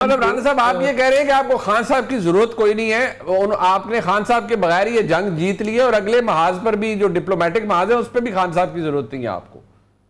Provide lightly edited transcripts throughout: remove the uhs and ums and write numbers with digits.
मतलब राना साहब आप ये कह रहे हैं कि आपको खान साहब की जरूरत कोई नहीं है, आपने खान साहब के बगैर ये जंग जीत ली है और अगले महाज पर भी जो डिप्लोमेटिक महाज है उस पर भी खान साहब की जरूरत नहीं है आपको।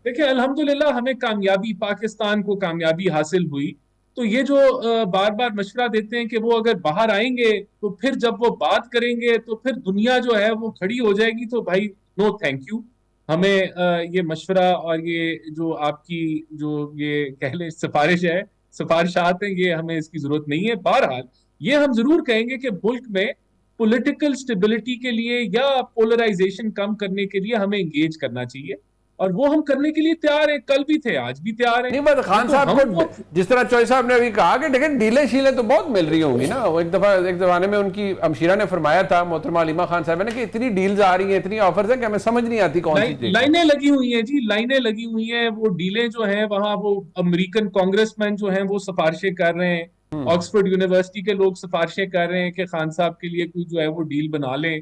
देखिए, अल्हम्दुलिल्लाह हमें कामयाबी, पाकिस्तान को कामयाबी हासिल हुई। तो ये जो बार बार मशवरा देते हैं कि वो अगर बाहर आएंगे तो फिर जब वो बात करेंगे तो फिर दुनिया जो है वो खड़ी हो जाएगी, तो भाई नो थैंक यू। हमें ये मशवरा और ये जो आपकी जो ये कह लें सिफारिश है, सिफारिशात हैं, ये हमें इसकी जरूरत नहीं है। बहरहाल ये हम जरूर कहेंगे कि मुल्क में पॉलिटिकल स्टेबिलिटी के लिए या पोलराइजेशन कम करने के लिए हमें इंगेज करना चाहिए, और वो हम करने के लिए तैयार हैं। कल भी थे, आज भी तैयार हैं। नहीं बस वो खान तो साहब हम को वो जिस तरह चौधरी साहब ने अभी कहा कि देखें डीले शीले तो बहुत मिल रही होंगी ना। वो एक जमाने में उनकी अमशीरा ने फरमाया था, मोहतरमा हलीमा खान साहब ने, कि इतनी डील्स आ रही हैं, इतनी ऑफर्स हैं कि हमें समझ नहीं आती कौन सी चीज। लाइनें लगी हुई हैं जी, लाइनें लगी हुई हैं। वो डीलें जो हैं वहां, वो अमेरिकन कांग्रेसमैन जो हैं वो सिफारिशें कर रहे हैं। ऑक्सफोर्ड यूनिवर्सिटी के लोग सिफारिशें कर रहे हैं कि खान साहब के लिए कोई जो है वो डील बना लें।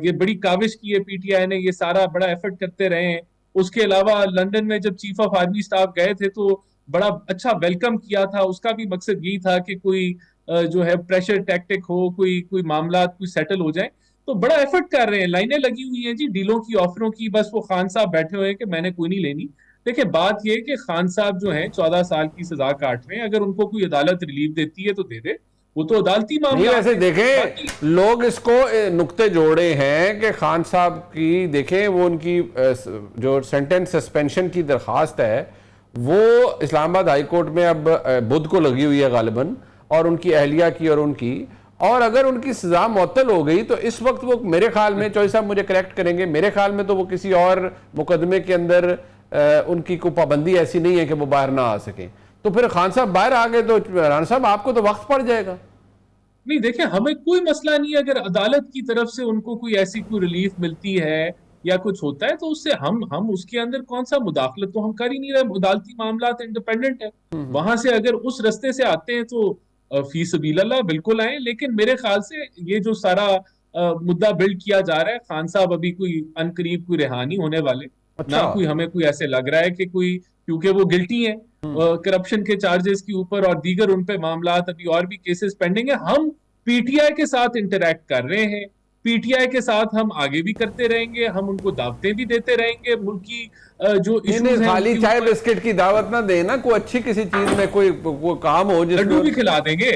ये बड़ी काविश की है पीटीआई ने, ये सारा बड़ा एफर्ट करते रहे हैं। उसके अलावा लंदन में जब चीफ ऑफ आर्मी स्टाफ गए थे तो बड़ा अच्छा वेलकम किया था। उसका भी मकसद यही था कि कोई जो है प्रेशर टैक्टिक हो, कोई कोई मामला कोई सेटल हो जाए। तो बड़ा एफर्ट कर रहे हैं, लाइनें लगी हुई हैं जी डीलों की, ऑफरों की। बस वो खान साहब बैठे हुए हैं कि मैंने कोई नहीं लेनी। देखिए, बात यह है कि खान साहब जो हैं 14 साल की सजा काट रहे हैं। अगर उनको कोई अदालत रिलीफ देती है तो दे दे, वो तो अदालती नहीं मामला वैसे है। बाकी देखें लोग इसको नुक्ते जोड़े हैं कि खान साहब की, देखें वो उनकी जो सेंटेंस सस्पेंशन की दरखास्त है वो इस्लामाबाद हाई कोर्ट में अब बुध को लगी हुई है गालिबन, और उनकी अहलिया की और उनकी, और अगर उनकी सजा मुअत्तल हो गई तो इस वक्त वो मेरे ख्याल में, चौधरी साहब मुझे करेक्ट करेंगे, मेरे ख्याल में तो वो किसी और मुकदमे के अंदर उनकी कोई पाबंदी ऐसी नहीं है कि वो बाहर ना आ सके। तो फिर खान साहब बाहर आ गए तो राना साहब आपको तो वक्त पड़ जाएगा। नहीं, देखिए हमें कोई मसला नहीं है अगर अदालत की तरफ से उनको कोई ऐसी कोई रिलीफ मिलती है या कुछ होता है तो उससे हम उसके अंदर कौन सा मुदाखलत तो हम कर ही नहीं रहे। अदालती मामला इंडिपेंडेंट है। वहां से अगर उस रास्ते से आते हैं तो फी सबीलल्लाह बिल्कुल आए। लेकिन मेरे ख्याल से ये जो सारा मुद्दा बिल्ड किया जा रहा है, खान साहब अभी कोई अनकरीब कोई रिहा नहीं होने वाले। अच्छा। ना कोई हमें कोई ऐसे लग रहा है कि कोई, क्योंकि वो गिल्टी है करप्शन के चार्जेस के ऊपर और दीगर उन पे मामला, अभी और भी केसेस पेंडिंग है। हम पीटीआई के साथ इंटरेक्ट कर रहे हैं, पीटीआई के साथ हम आगे भी करते रहेंगे, हम उनको दावतें भी देते रहेंगे। मुल्क की जो नहीं नहीं इश्यूज हैं खाली उनके चाय ऊपर बिस्किट की दावत ना देना, कोई अच्छी किसी चीज में कोई काम हो लड्डू भी जिसमें खिला देंगे।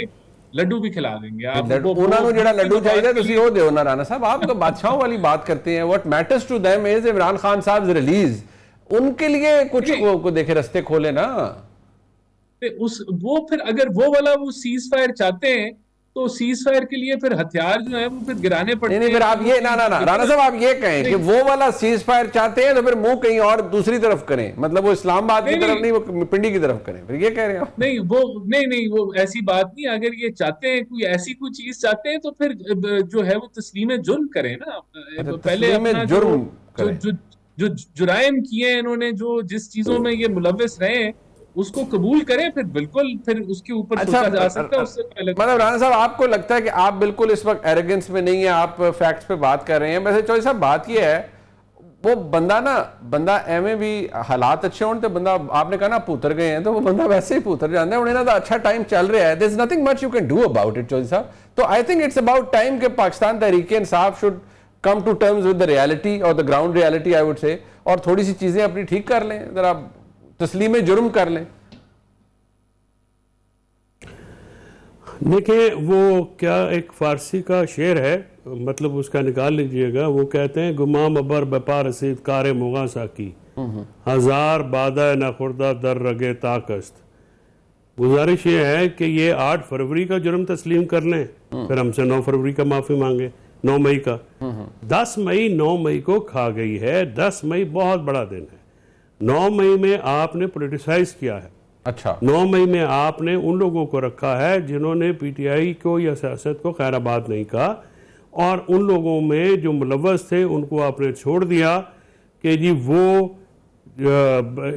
लड्डू भी खिला देंगे आप ਉਹਨਾਂ ਨੂੰ ਜਿਹੜਾ मुल्क के ਲੱਡੂ मफाद चाहिए के ਤੁਸੀਂ लिए। ਉਹ ਦਿਓ ਨਾ राना साहब। आप तो बादशाहों वाली बात करते हैं। What matters to them is Imran Khan साहब रिलीज, उनके लिए कुछ को देखे रास्ते खोले ना। उस वो फिर अगर वो वाला वो सीज फायर चाहते हैं तो सीज फायर के लिए फिर हथियार जो है वो फिर गिराने नहीं पड़ते नहीं फिर हैं। आप फिर ये वो ना ना ना कोई राना साहब आप ये कहें कि नहीं वो वाला सीज फायर चाहते हैं तो फिर मुंह कहीं और दूसरी तरफ करें, मतलब वो इस्लामाबाद की नहीं तरफ नहीं नहीं, वो पिंडी की तरफ करें, फिर ये कह रहे हैं आप। नहीं वो नहीं नहीं वो ऐसी बात नहीं। अगर ये चाहते हैं कोई ऐसी कोई चीज चाहते हैं तो फिर जो है वो तस्लीम जुर्म करें ना। अच्छा पहले तस्लीम अपना जो जुर्म जो करें। जो जो जुराइम किए हैं इन्होंने, जो जिस चीजों में ये मुलव्वस रहे हैं उसको कबूल करें, फिर बिल्कुल फिर उसके ऊपर अच्छा सोचा जा सकता है, उससे पहले तो मतलब नहीं। राणा साहब आपको लगता है कि आप बिल्कुल इस वक्त एरोगेंस में नहीं है, आप फैक्ट्स पे बात कर रहे हैं। वैसे चौधरी साहब बात ये है, वो बंदा एवं भी हालात अच्छे होने तो बंदा, आपने कहा ना पुतर गए हैं, तो वो बंदा वैसे ही पुतर जाता है। उन्हें ना तो अच्छा टाइम चल रहा है, there is nothing much you can do about it Chaudhry साहब। तो I think it's about time कि Pakistan Tehreek Insaf should come to terms with the reality और the ground reality I would say, और थोड़ी सी चीजें अपनी ठीक कर लें, जरा तस्लीम जुर्म कर लें। देखिए वो क्या एक फारसी का शेर है, मतलब उसका निकाल लीजिएगा। वो कहते हैं गुमाम अबर बपा रसीद कार मुगा साकी, हजार बादा न खुर्दा दर रगे ताकस्त। गुजारिश ये है कि ये 8 फरवरी का जुर्म तस्लीम कर लें, फिर हमसे 9 फरवरी का माफी मांगे, 9 मई का। 10 मई 9 मई को खा गई है। 10 मई बहुत बड़ा दिन है। 9 मई में आपने पोलिटिसाइज किया है। अच्छा 9 मई में आपने उन लोगों को रखा है जिन्होंने पीटीआई को या सियासत को खैराबाद नहीं कहा, और उन लोगों में जो मुलव्वस थे उनको आपने छोड़ दिया कि जी वो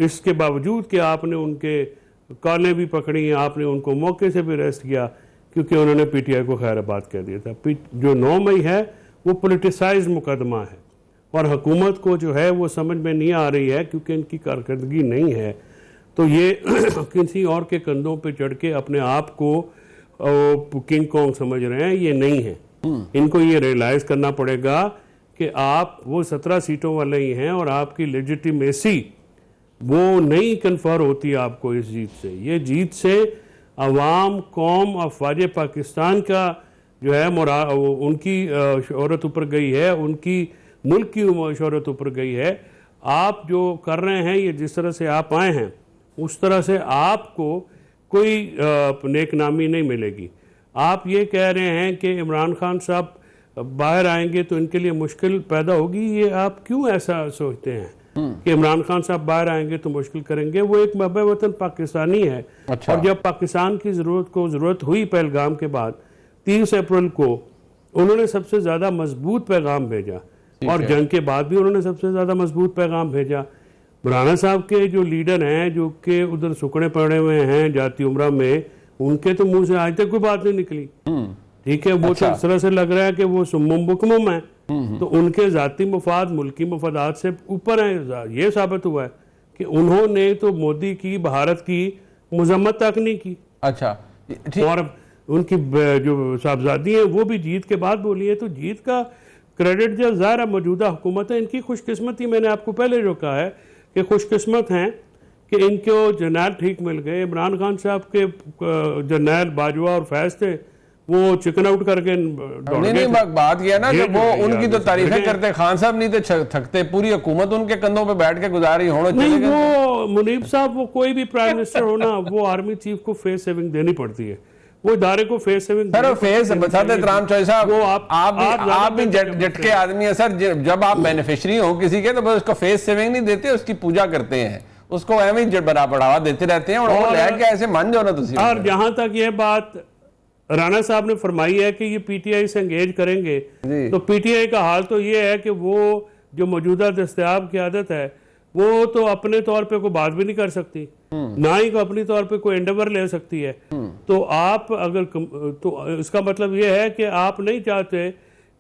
इसके बावजूद कि आपने उनके कॉलें भी पकड़ी, आपने उनको मौके से भी अरेस्ट किया क्योंकि उन्होंने पीटीआई को खैराबाद कह दिया था। जो 9 मई है वो पोलिटिसाइज मुकदमा है, और हुकूमत को जो है वो समझ में नहीं आ रही है क्योंकि इनकी कारकर्दगी नहीं है। तो ये किसी और के कंधों पे चढ़ के अपने आप को किंग कॉन्ग समझ रहे हैं, ये नहीं है। इनको ये रियलाइज करना पड़ेगा कि आप वो 17 सीटों वाले ही हैं और आपकी लेजिटिमेसी वो नहीं कन्फर होती आपको इस जीत से। ये जीत से अवाम, कौम, अफवाज पाकिस्तान का जो है उनकी शोहरत ऊपर गई है, उनकी मुल्क की शोहरत ऊपर गई है। आप जो कर रहे हैं, ये जिस तरह से आप आए हैं उस तरह से आपको कोई नेक नामी नहीं मिलेगी। आप ये कह रहे हैं कि इमरान खान साहब बाहर आएंगे तो इनके लिए मुश्किल पैदा होगी, ये आप क्यों ऐसा सोचते हैं कि इमरान खान साहब बाहर आएंगे तो मुश्किल करेंगे? वो एक महबे वतन पाकिस्तानी है। अच्छा। और जब पाकिस्तान की ज़रूरत हुई पहलगाम के बाद 30 अप्रैल को उन्होंने सबसे ज़्यादा मजबूत पैगाम भेजा, और जंग के बाद भी उन्होंने सबसे ज़्यादा मजबूत पैगाम भेजा। बुरहाना साहब के जो लीडर हैं, जो कि उधर सुकड़े पड़े हुए हैं जाती उम्रा में, उनके तो मुंह से आज तक कोई बात नहीं निकली। ठीक है, वो अच्छा। तो इस तरह से लग रहा है कि वो सुम्मुम बुकमुम है। तो उनके जाती मफाद मुल्की मफादात से ऊपर है। ये साबित हुआ है कि उन्होंने तो मोदी की, भारत की मजम्मत तक नहीं की। अच्छा, ठीक। और उनकी जो साहबजादी है वो भी जीत के बाद बोली है। तो जीत का क्रेडिट जो ज़ाहिर मौजूदा हुकूमत है, इनकी खुशकिस्मती, मैंने आपको पहले जो कहा है कि खुशकिस्मत हैं कि इनको जर्नैल ठीक मिल गए। इमरान खान साहब के जर्नैल बाजवा और फैज थे, वो चिकन आउट करके नहीं, बात किया ना कि वो उनकी तो तारीफें करते, खान साहब नहीं तो थकते, पूरी हुकूमत उनके कंधों पे बैठ के गुजारी होना नहीं। वो मुनीब साहब, वो कोई भी प्राइम मिनिस्टर हो ना, वो आर्मी चीफ को फेस सेविंग देनी पड़ती है, वो इदारे को फेस सेविंग। सर फेस राम चौधरी साहब, वो आप भी झटके आदमी है सर। जब आप बेनिफिशियरी हो किसी के, तो बस उसको फेस सेविंग नहीं देते, उसकी पूजा करते हैं, उसको एवं ही बढ़ावा देते रहते हैं। और ऐसे मान जाओ ना तुसी। और जहां तक ये बात राणा साहब ने फरमाई है कि ये पीटीआई से एंगेज करेंगे, तो पीटीआई का हाल तो ये है कि वो जो मौजूदा दस्तयाब क़यादत है वो तो अपने तौर पे कोई बात भी नहीं कर सकती, ना ही अपनी तौर पे कोई एंडेवर ले सकती है। तो आप अगर तो इसका मतलब ये है कि आप नहीं चाहते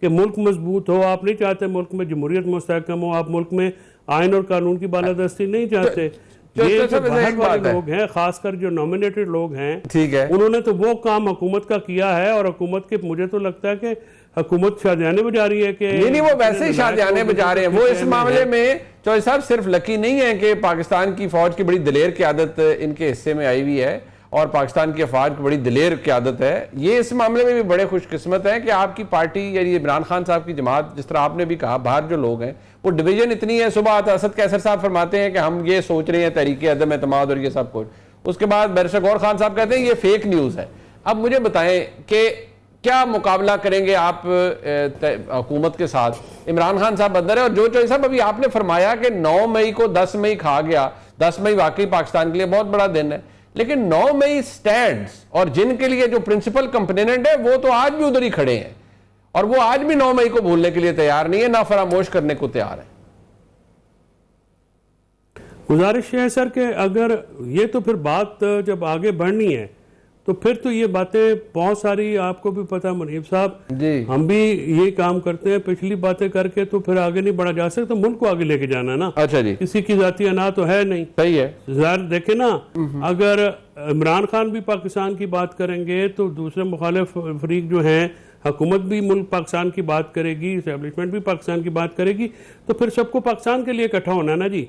कि मुल्क मजबूत हो, आप नहीं चाहते मुल्क में जमहूरियत मुस्तहकम हो, आप मुल्क में आइन और कानून की बालादस्ती नहीं चाहते। ये जो बाहर वाले लोग हैं, खासकर जो नॉमिनेटेड लोग हैं, ठीक है, उन्होंने तो वो काम हुकूमत का किया है। और हुकूमत के, मुझे तो लगता है कि हुकूमत शादियाने बजा रही है कि नहीं, वो वैसे ही शादियाने बजा रहे हैं। वो इस मामले में चौधरी साहब सिर्फ लकी नहीं है कि पाकिस्तान की फौज की बड़ी दिलेर क़यादत इनके हिस्से में आई हुई है और पाकिस्तान की अफवाज की बड़ी दिलेर क़यादत है। ये इस मामले में भी बड़े खुशकिस्मत है कि आपकी पार्टी यानी इमरान खान साहब की जमात, जिस तरह आपने भी कहा, बाहर जो लोग हैं वो डिवीजन इतनी है। सुबह असद कैसर साहब फरमाते हैं कि हम ये सोच रहे हैं तहरीक अदम एतमाद और ये सब कुछ, उसके बाद बैरिस्टर गौहर खान साहब कहते हैं ये फेक न्यूज़ है। अब मुझे बताएं कि क्या मुकाबला करेंगे आप हुकूमत के साथ? इमरान खान साहब अंदर है, और जो चौधरी साहब अभी आपने फरमाया कि 9 मई को 10 मई खा गया, 10 मई वाकई पाकिस्तान के लिए बहुत बड़ा दिन है, लेकिन 9 मई स्टैंड्स और जिनके लिए जो प्रिंसिपल कंपोनेंट है वो तो आज भी उधर ही खड़े हैं, और वो आज भी 9 मई को भूलने के लिए तैयार नहीं है, ना फरामोश करने को तैयार है। गुजारिश है सर कि अगर ये तो फिर बात जब आगे बढ़नी है तो फिर तो ये बातें बहुत सारी, आपको भी पता है मुनीब साहब, हम भी ये काम करते हैं, पिछली बातें करके तो फिर आगे नहीं बढ़ा जा सकता, मुल्क को आगे लेके जाना है ना। अच्छा जी, किसी की जाती अना तो है नहीं। सही है। ज़ाहिर देखे ना, अगर इमरान खान भी पाकिस्तान की बात करेंगे तो दूसरे मुखालिफ फरीक जो हैं, हुकूमत भी मुल्क पाकिस्तान की बात करेगी, इस्टेब्लिशमेंट भी पाकिस्तान की बात करेगी, तो फिर सबको पाकिस्तान के लिए इकट्ठा होना ना जी।